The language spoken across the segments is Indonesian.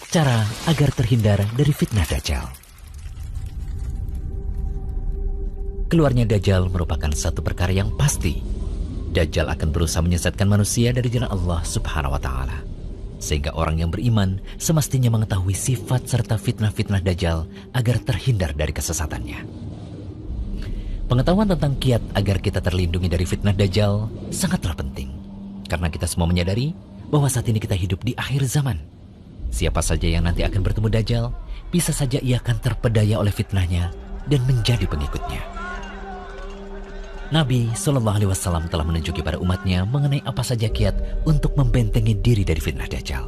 Cara agar terhindar dari fitnah Dajjal. Keluarnya Dajjal merupakan satu perkara yang pasti. Dajjal akan berusaha menyesatkan manusia dari jalan Allah Subhanahu wa Ta'ala, sehingga orang yang beriman semestinya mengetahui sifat serta fitnah-fitnah Dajjal agar terhindar dari kesesatannya. Pengetahuan tentang kiat agar kita terlindungi dari fitnah Dajjal sangatlah penting, karena kita semua menyadari bahwa saat ini kita hidup di akhir zaman. Siapa saja yang nanti akan bertemu Dajjal, bisa saja ia akan terpedaya oleh fitnahnya dan menjadi pengikutnya. Nabi SAW telah menunjuki pada umatnya mengenai apa saja kiat untuk membentengi diri dari fitnah Dajjal.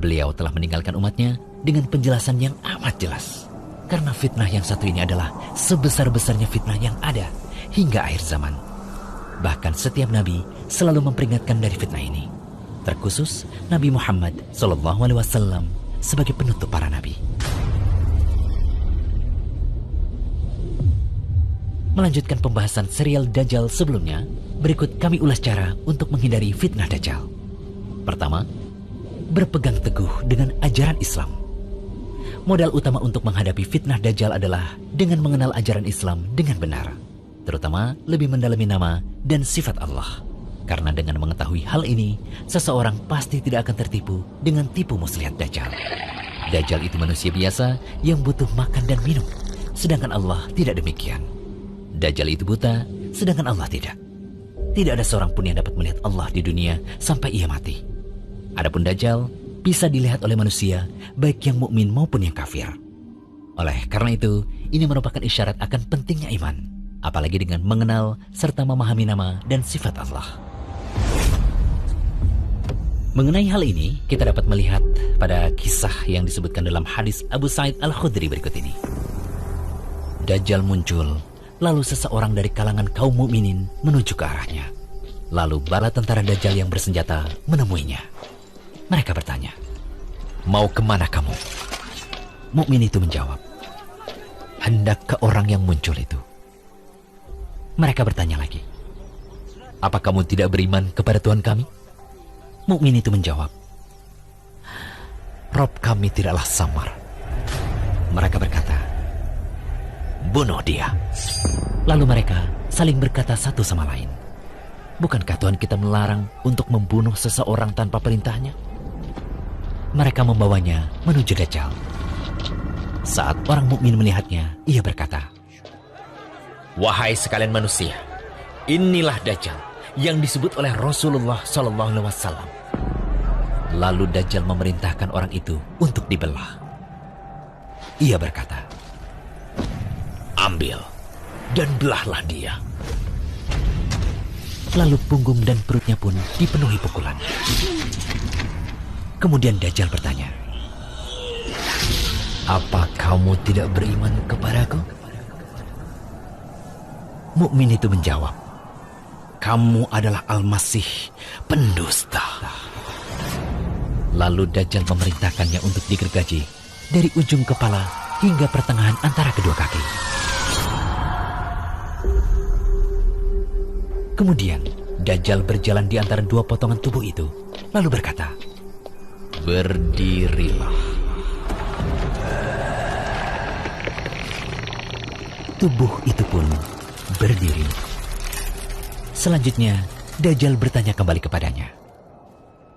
Beliau telah meninggalkan umatnya dengan penjelasan yang amat jelas. Karena fitnah yang satu ini adalah sebesar-besarnya fitnah yang ada hingga akhir zaman. Bahkan setiap Nabi selalu memperingatkan dari fitnah ini. Terkhusus Nabi Muhammad SAW sebagai penutup para Nabi. Melanjutkan pembahasan serial Dajjal sebelumnya, berikut kami ulas cara untuk menghindari fitnah Dajjal. Pertama, berpegang teguh dengan ajaran Islam. Modal utama untuk menghadapi fitnah Dajjal adalah dengan mengenal ajaran Islam dengan benar, terutama lebih mendalami nama dan sifat Allah. Karena dengan mengetahui hal ini, seseorang pasti tidak akan tertipu dengan tipu muslihat Dajjal. Dajjal itu manusia biasa yang butuh makan dan minum, sedangkan Allah tidak demikian. Dajjal itu buta, sedangkan Allah tidak. Tidak ada seorang pun yang dapat melihat Allah di dunia sampai ia mati. Adapun Dajjal bisa dilihat oleh manusia, baik yang mukmin maupun yang kafir. Oleh karena itu, ini merupakan isyarat akan pentingnya iman, apalagi dengan mengenal serta memahami nama dan sifat Allah. Mengenai hal ini, kita dapat melihat pada kisah yang disebutkan dalam hadis Abu Sa'id Al-Khudri berikut ini. Dajjal muncul, lalu seseorang dari kalangan kaum mukminin menuju ke arahnya. Lalu bala tentara Dajjal yang bersenjata menemuinya. Mereka bertanya, "Mau kemana kamu?" Mukmin itu menjawab, "Hendak ke orang yang muncul itu." Mereka bertanya lagi, "Apa kamu tidak beriman kepada Tuhan kami?" Mukmin itu menjawab, "Rob kami tidaklah samar." Mereka berkata, "Bunuh dia." Lalu mereka saling berkata satu sama lain, "Bukankah Tuhan kita melarang untuk membunuh seseorang tanpa perintahnya?" Mereka membawanya menuju Dajjal. Saat orang mukmin melihatnya, ia berkata, "Wahai sekalian manusia, inilah Dajjal yang disebut oleh Rasulullah SAW." Lalu Dajjal memerintahkan orang itu untuk dibelah. Ia berkata, "Ambil dan belahlah dia." Lalu punggung dan perutnya pun dipenuhi pukulan. Kemudian Dajjal bertanya, "Apa kamu tidak beriman kepadaku?" Mukmin itu menjawab, "Kamu adalah Al-Masih, pendusta." Lalu Dajjal memerintahkannya untuk digergaji dari ujung kepala hingga pertengahan antara kedua kaki. Kemudian Dajjal berjalan di antara dua potongan tubuh itu, lalu berkata, "Berdirilah." Tubuh itu pun berdiri. Selanjutnya, Dajjal bertanya kembali kepadanya,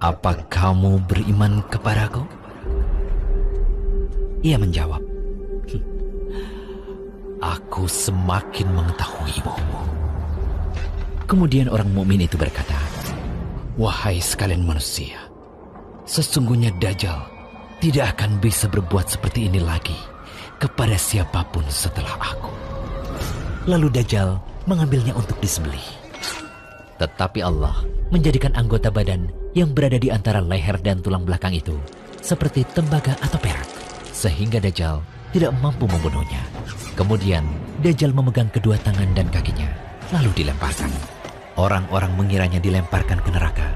"Apa kamu beriman kepadaku?" Ia menjawab, "Aku semakin mengetahuimu." Kemudian orang mukmin itu berkata, "Wahai sekalian manusia, sesungguhnya Dajjal tidak akan bisa berbuat seperti ini lagi kepada siapapun setelah aku." Lalu Dajjal mengambilnya untuk disembelih. Tetapi Allah menjadikan anggota badan yang berada di antara leher dan tulang belakang itu seperti tembaga atau perak, sehingga Dajjal tidak mampu membunuhnya. Kemudian Dajjal memegang kedua tangan dan kakinya, lalu dilemparkan. Orang-orang mengiranya dilemparkan ke neraka,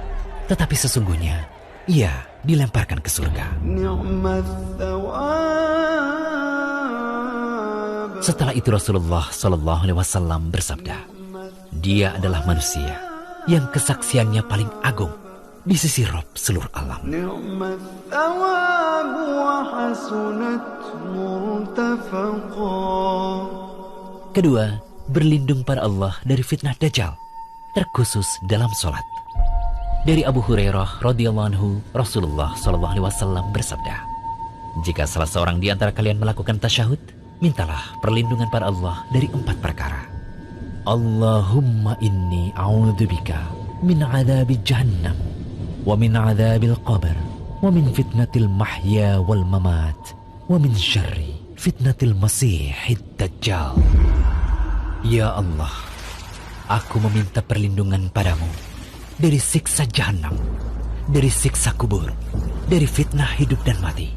tetapi sesungguhnya ia dilemparkan ke surga. Setelah itu Rasulullah SAW bersabda, "Dia adalah manusia yang kesaksiannya paling agung di sisi Rabb seluruh alam." Kedua, berlindung pada Allah dari fitnah Dajjal, terkhusus dalam sholat. Dari Abu Hurairah radhiyallahu anhu, Rasulullah SAW bersabda, jika salah seorang di antara kalian melakukan tasyahud, mintalah perlindungan pada Allah dari 4 perkara. Allahumma inni a'udzubika min adzabi jahannam, wa min adzabil qabr, wa min fitnatil mahya wal mamat, wa min syarri fitnatil masihid dajjal. Ya Allah, aku meminta perlindungan padamu dari siksa jahanam, dari siksa kubur, dari fitnah hidup dan mati,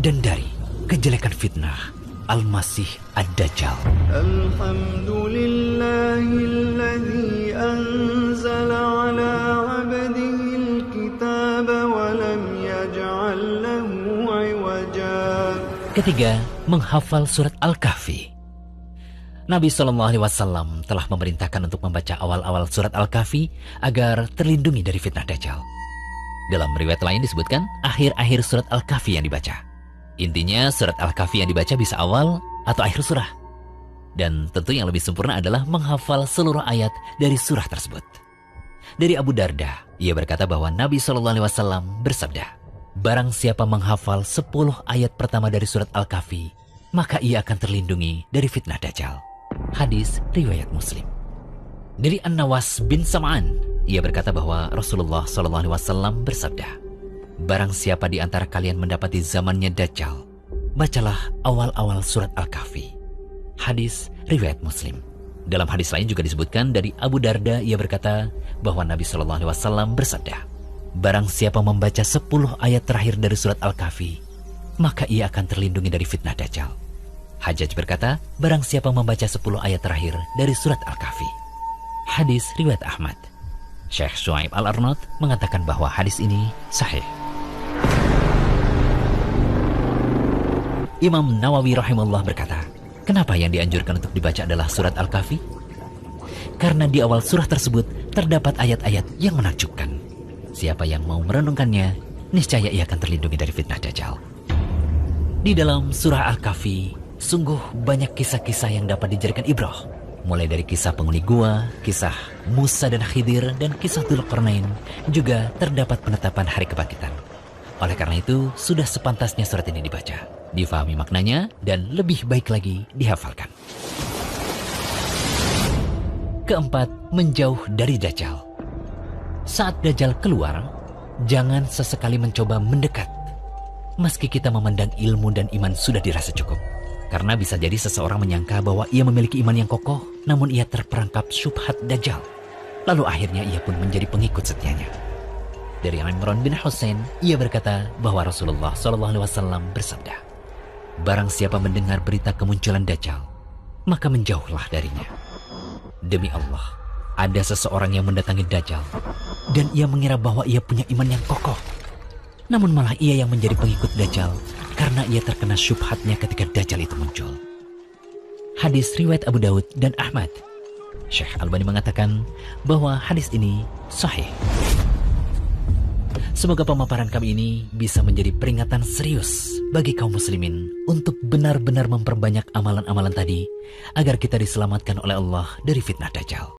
dan dari kejelekan fitnah Al-Masih Ad-Dajjal. Alhamdulillahilladzi anzala ala 'abdihil kitaba wa lam yaj'al lahu 'iwaja. Ketiga, menghafal surat Al-Kahfi. Nabi SAW telah memerintahkan untuk membaca awal-awal surat Al-Kahfi agar terlindungi dari fitnah Dajjal. Dalam riwayat lain disebutkan akhir-akhir surat Al-Kahfi yang dibaca. Intinya surat Al-Kahfi yang dibaca bisa awal atau akhir surah. Dan tentu yang lebih sempurna adalah menghafal seluruh ayat dari surah tersebut. Dari Abu Darda, ia berkata bahwa Nabi SAW bersabda, barang siapa menghafal 10 ayat pertama dari surat Al-Kahfi, maka ia akan terlindungi dari fitnah Dajjal. Hadis riwayat Muslim. Dari An-Nawas bin Sam'an, ia berkata bahwa Rasulullah SAW bersabda, barang siapa di antara kalian mendapati zamannya Dajjal, bacalah awal-awal surat Al-Kahfi. Hadis riwayat Muslim. Dalam hadis lain juga disebutkan dari Abu Darda, ia berkata bahwa Nabi SAW bersabda, barang siapa membaca 10 ayat terakhir dari surat Al-Kahfi, maka ia akan terlindungi dari fitnah Dajjal. Hajjaj berkata, barang siapa membaca 10 ayat terakhir dari surat Al-Kahfi. Hadis riwayat Ahmad. Syekh Shu'aib Al-Arnaud mengatakan bahwa hadis ini sahih. Imam Nawawi rahimahullah berkata, kenapa yang dianjurkan untuk dibaca adalah surat Al-Kahfi? Karena di awal surah tersebut terdapat ayat-ayat yang menakjubkan. Siapa yang mau merenungkannya, niscaya ia akan terlindungi dari fitnah Dajjal. Di dalam surah Al-Kahfi, sungguh banyak kisah-kisah yang dapat dijadikan ibrah. Mulai dari kisah penghuni gua, kisah Musa dan Khidir, dan kisah Dzulqarnain, juga terdapat penetapan hari kebangkitan. Oleh karena itu, sudah sepantasnya surat ini dibaca, difahami maknanya, dan lebih baik lagi dihafalkan. Keempat, menjauh dari Dajjal. Saat Dajjal keluar, jangan sesekali mencoba mendekat. Meski kita memandang ilmu dan iman sudah dirasa cukup. Karena bisa jadi seseorang menyangka bahwa ia memiliki iman yang kokoh, namun ia terperangkap syubhat Dajjal. Lalu akhirnya ia pun menjadi pengikut setianya. Dari Imran bin Husain, ia berkata bahwa Rasulullah SAW bersabda, barang siapa mendengar berita kemunculan Dajjal, maka menjauhlah darinya. Demi Allah, ada seseorang yang mendatangi Dajjal, dan ia mengira bahwa ia punya iman yang kokoh. Namun malah ia yang menjadi pengikut Dajjal, karena ia terkena syubhatnya ketika Dajjal itu muncul. Hadis riwayat Abu Daud dan Ahmad. Syekh Albani mengatakan bahwa hadis ini sahih. Semoga pemaparan kami ini bisa menjadi peringatan serius bagi kaum muslimin untuk benar-benar memperbanyak amalan-amalan tadi agar kita diselamatkan oleh Allah dari fitnah Dajjal.